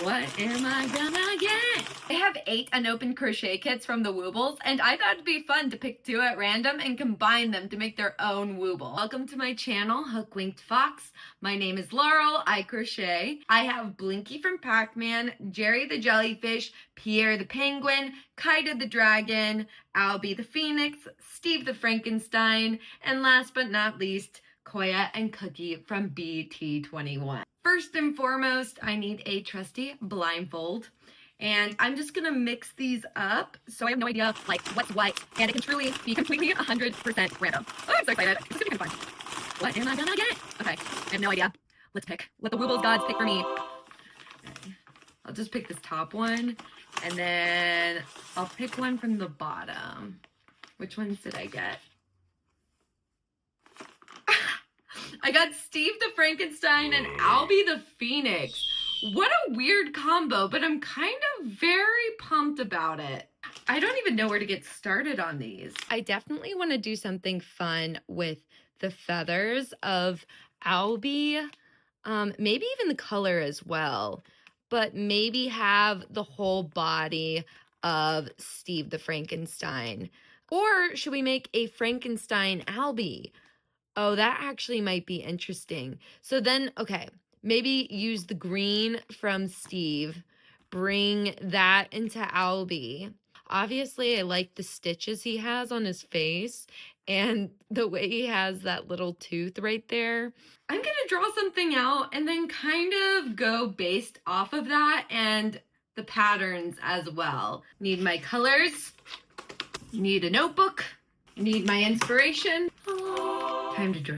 What am I gonna get? I have 8 unopened crochet kits from the Woobles, and I thought it'd be fun to pick 2 at random and combine them to make their own Wooble. Welcome to my channel, HookwinkedFox. My name is Laurel, I crochet. I have Blinky from Pac-Man, Jerry the Jellyfish, Pierre the Penguin, Kaida the Dragon, Albie the Phoenix, Steve the Frankenstein, and last but not least, Koya and Cookie from BT21. First and foremost, I need a trusty blindfold, and I'm just gonna mix these up so I have no idea like what's what, and it can truly be completely 100% random. Oh, I'm so excited. This is gonna be kind of fun. What am I gonna get? Okay, I have no idea. Let's pick. Let the Woobles gods pick for me. Okay. I'll just pick this top one, and then I'll pick one from the bottom. Which ones did I get? I got Steve the Frankenstein and Albie the Phoenix. What a weird combo, but I'm kind of very pumped about it. I don't even know where to get started on these. I definitely want to do something fun with the feathers of Albie, maybe even the color as well, but maybe have the whole body of Steve the Frankenstein. Or should we make a Frankenstein Albie? Oh, that actually might be interesting. So then, okay, maybe use the green from Steve, bring that into Albie. Obviously, I like the stitches he has on his face and the way he has that little tooth right there. I'm gonna draw something out and then kind of go based off of that and the patterns as well. Need my colors, need a notebook, need my inspiration. Time to draw.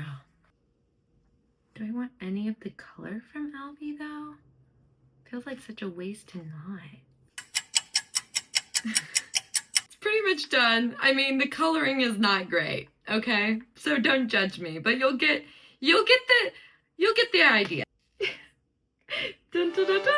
Do I want any of the color from Albie though? Feels like such a waste to not. It's pretty much done. I mean, the coloring is not great, okay? So don't judge me, but you'll get the idea. Dun, dun, dun, dun.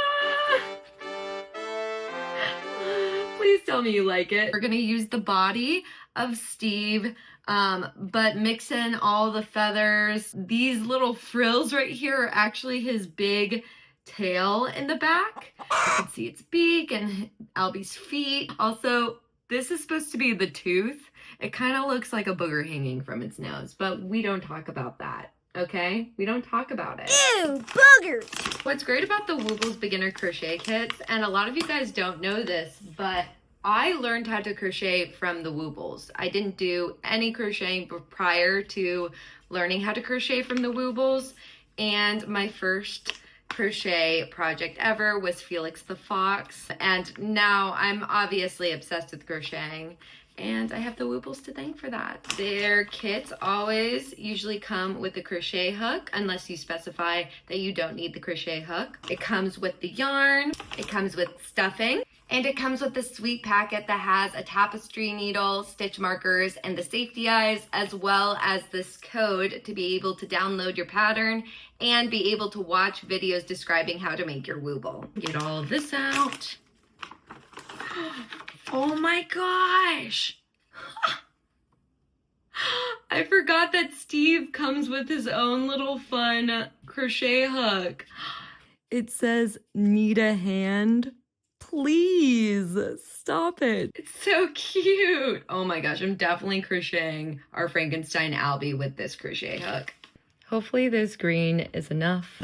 Please tell me you like it. We're gonna use the body of Steve, but mix in all the feathers. These little frills right here are actually his big tail in the back. You can see its beak and Albie's feet. Also, this is supposed to be the tooth. It kind of looks like a booger hanging from its nose, but we don't talk about that, okay? We don't talk about it. Ew, boogers! What's great about the Woobles beginner crochet kits, and a lot of you guys don't know this, but I learned how to crochet from the Woobles. I didn't do any crocheting prior to learning how to crochet from the Woobles, and my first crochet project ever was Felix the Fox, and now I'm obviously obsessed with crocheting, and I have the Woobles to thank for that. Their kits always usually come with a crochet hook, unless you specify that you don't need the crochet hook. It comes with the yarn, it comes with stuffing, and it comes with the sweet packet that has a tapestry needle, stitch markers, and the safety eyes, as well as this code to be able to download your pattern and be able to watch videos describing how to make your Wooble. Get all of this out. Oh my gosh! I forgot that Steve comes with his own little fun crochet hook. It says, need a hand? Please stop it. It's so cute. Oh my gosh, I'm definitely crocheting our Frankenstein Albie with this crochet hook. Hopefully this green is enough.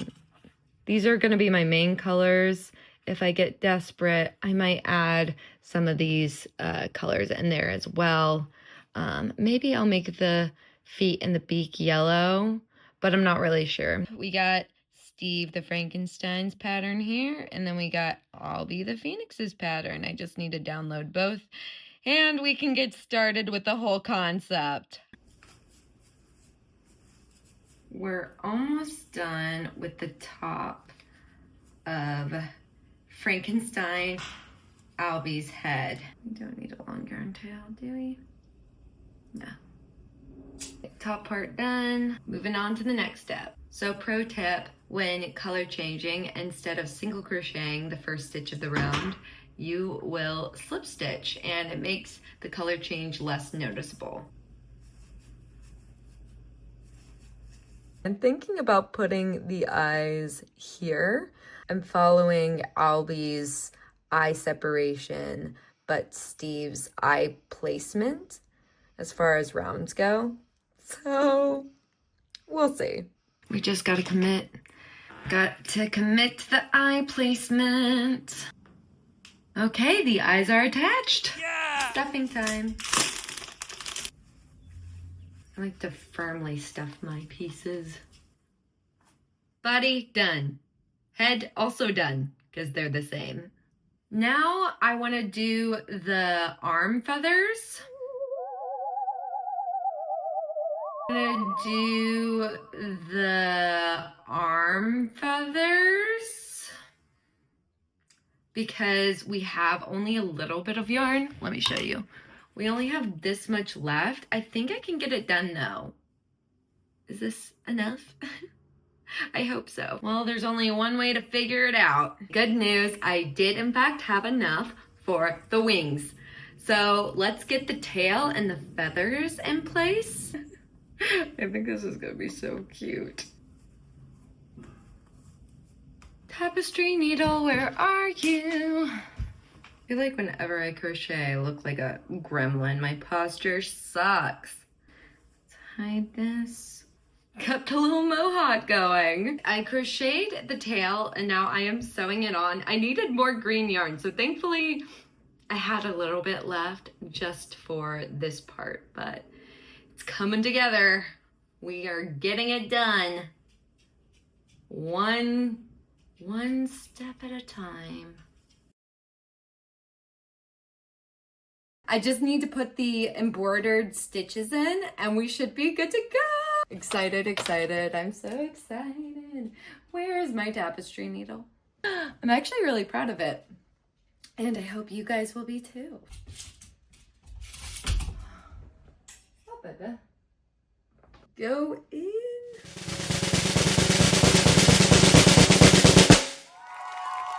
These are gonna be my main colors. If I get desperate, I might add some of these colors in there as well. Maybe I'll make the feet and the beak yellow, but I'm not really sure. We got Steve the Frankenstein's pattern here, and then we got Albie the Phoenix's pattern. I just need to download both, and we can get started with the whole concept. We're almost done with the top of Frankenstein Albie's head. We don't need a long yarn tail, do we? No. Top part done. Moving on to the next step. So pro tip, when color changing, instead of single crocheting the first stitch of the round, you will slip stitch, and it makes the color change less noticeable. I'm thinking about putting the eyes here. I'm following Albie's eye separation, but Steve's eye placement as far as rounds go. So we'll see. We just gotta commit. Got to commit to the eye placement. Okay, the eyes are attached. Yeah! Stuffing time. I like to firmly stuff my pieces. Body, done. Head, also done, because they're the same. Now I want to do the arm feathers. I'm going to do the arm feathers because we have only a little bit of yarn. Let me show you. We only have this much left. I think I can get it done though. Is this enough? I hope so. Well, there's only one way to figure it out. Good news, I did in fact have enough for the wings. So let's get the tail and the feathers in place. I think this is gonna be so cute. Tapestry needle, where are you? I feel like whenever I crochet, I look like a gremlin. My posture sucks. Let's hide this. Kept a little mohawk going. I crocheted the tail and now I am sewing it on. I needed more green yarn, so thankfully I had a little bit left just for this part, but it's coming together. We are getting it done. One step at a time. I just need to put the embroidered stitches in and we should be good to go. Excited, excited. I'm so excited. Where is my tapestry needle? I'm actually really proud of it. And I hope you guys will be too. Oh, baby. Go in.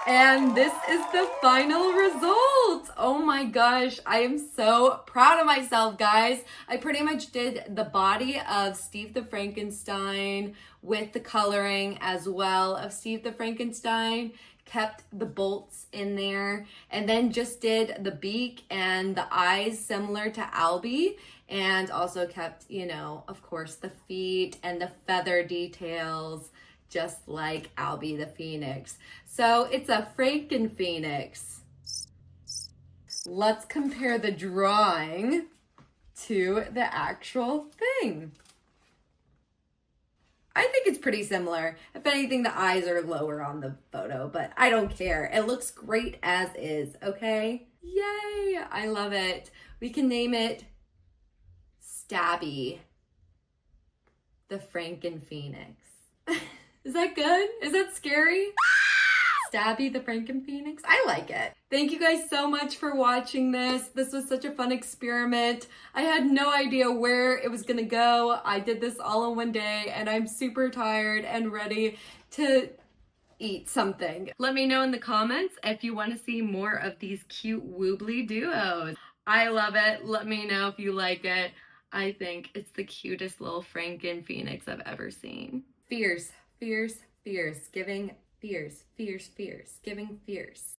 And this is the final result. Oh my gosh, I am so proud of myself, guys. I pretty much did the body of Steve the Frankenstein with the coloring as well of Steve the Frankenstein, kept the bolts in there, and then just did the beak and the eyes similar to Albie, and also kept, you know, of course, the feet and the feather details, just like Albie the Phoenix. So it's a Franken Phoenix. Let's compare the drawing to the actual thing. I think it's pretty similar. If anything, the eyes are lower on the photo, but I don't care. It looks great as is, okay? Yay, I love it. We can name it Stabby the Franken Phoenix. Is that good? Is that scary? Stabby the Franken Phoenix? I like it. Thank you guys so much for watching this. This was such a fun experiment. I had no idea where it was gonna go. I did this all in one day and I'm super tired and ready to eat something. Let me know in the comments if you want to see more of these cute woobly duos. I love it. Let me know if you like it. I think it's the cutest little Franken Phoenix I've ever seen. Fierce, fierce, fierce, giving fierce, fierce, fierce, giving fierce.